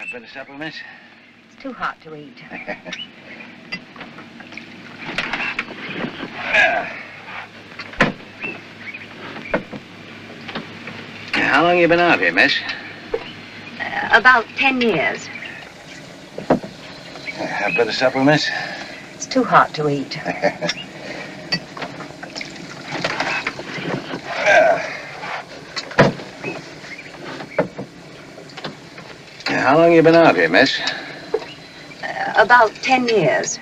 A bit of supplements? It's too hot to eat. How long you been out here, miss? About 10 years. A bit of supplements? It's too hot to eat. How long you been out here, miss? About 10 years.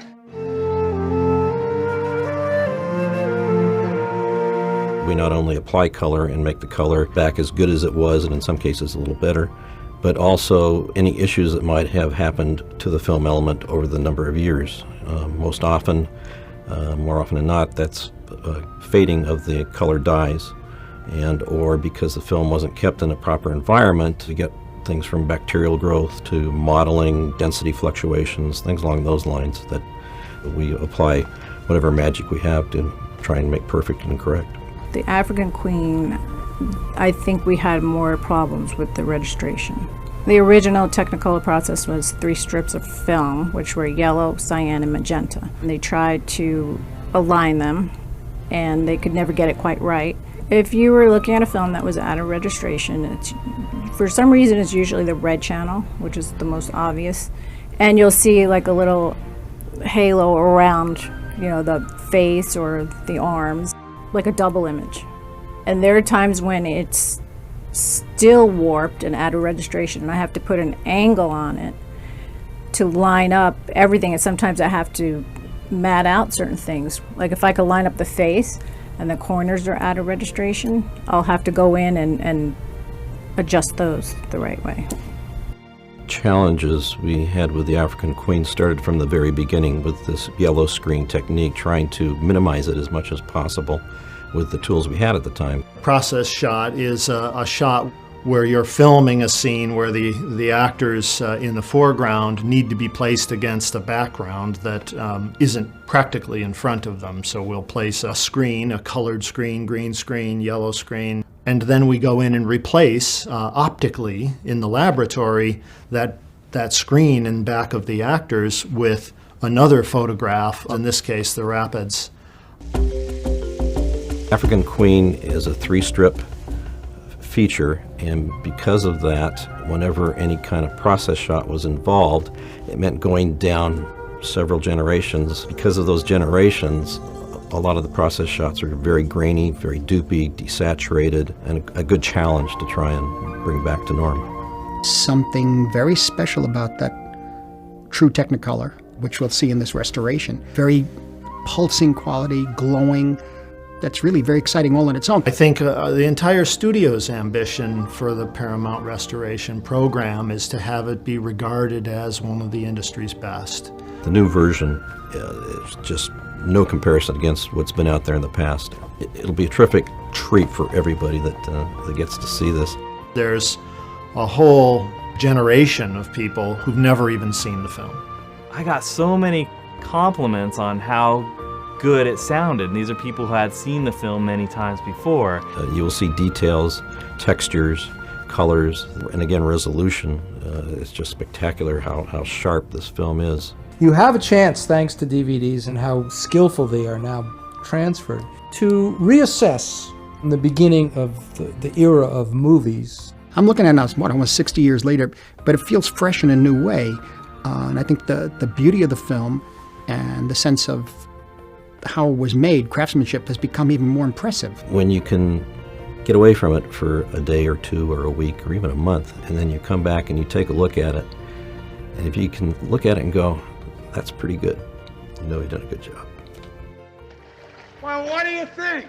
We not only apply color and make the color back as good as it was, and in some cases a little better, but also any issues that might have happened to the film element over the number of years. Most often, more often than not, that's fading of the color dyes, and or because the film wasn't kept in a proper environment to get things from bacterial growth to modeling, density fluctuations, things along those lines that we apply whatever magic we have to try and make perfect and correct. The African Queen, I think we had more problems with the registration. The original Technicolor process was 3 strips of film, which were yellow, cyan, and magenta. And they tried to align them, and they could never get it quite right. If you were looking at a film that was out of registration, for some reason it's usually the red channel, which is the most obvious, and you'll see like a little halo around, you know, the face or the arms, like a double image. And there are times when it's still warped and out of registration, and I have to put an angle on it to line up everything, and sometimes I have to mat out certain things. Like if I could line up the face and the corners are out of registration, I'll have to go in and adjust those the right way. Challenges we had with the African Queen started from the very beginning with this yellow screen technique, trying to minimize it as much as possible with the tools we had at the time. Process shot is a shot where you're filming a scene where the actors in the foreground need to be placed against a background that isn't practically in front of them. So we'll place a screen, a colored screen, green screen, yellow screen, and then we go in and replace optically in the laboratory that screen in back of the actors with another photograph, in this case the rapids. African Queen is a 3-strip feature, and because of that, whenever any kind of process shot was involved, it meant going down several generations. Because of those generations, a lot of the process shots are very grainy, very doopy, desaturated, and a good challenge to try and bring back to norm. Something very special about that true Technicolor, which we'll see in this restoration. Very pulsing quality, glowing. That's really very exciting all on its own. I think the entire studio's ambition for the Paramount Restoration program is to have it be regarded as one of the industry's best. The new version is just no comparison against what's been out there in the past. It'll be a terrific treat for everybody that gets to see this. There's a whole generation of people who've never even seen the film. I got so many compliments on how good it sounded. And these are people who had seen the film many times before. You will see details, textures, colors, and again resolution. It's just spectacular how sharp this film is. You have a chance, thanks to DVDs and how skillful they are now transferred, to reassess the beginning of the era of movies. I'm looking at it now, it's almost 60 years later, but it feels fresh in a new way. And I think the beauty of the film and the sense of how it was made, craftsmanship, has become even more impressive. When you can get away from it for a day or two or a week or even a month, and then you come back and you take a look at it, and if you can look at it and go, that's pretty good, you know you've done a good job. Well, what do you think?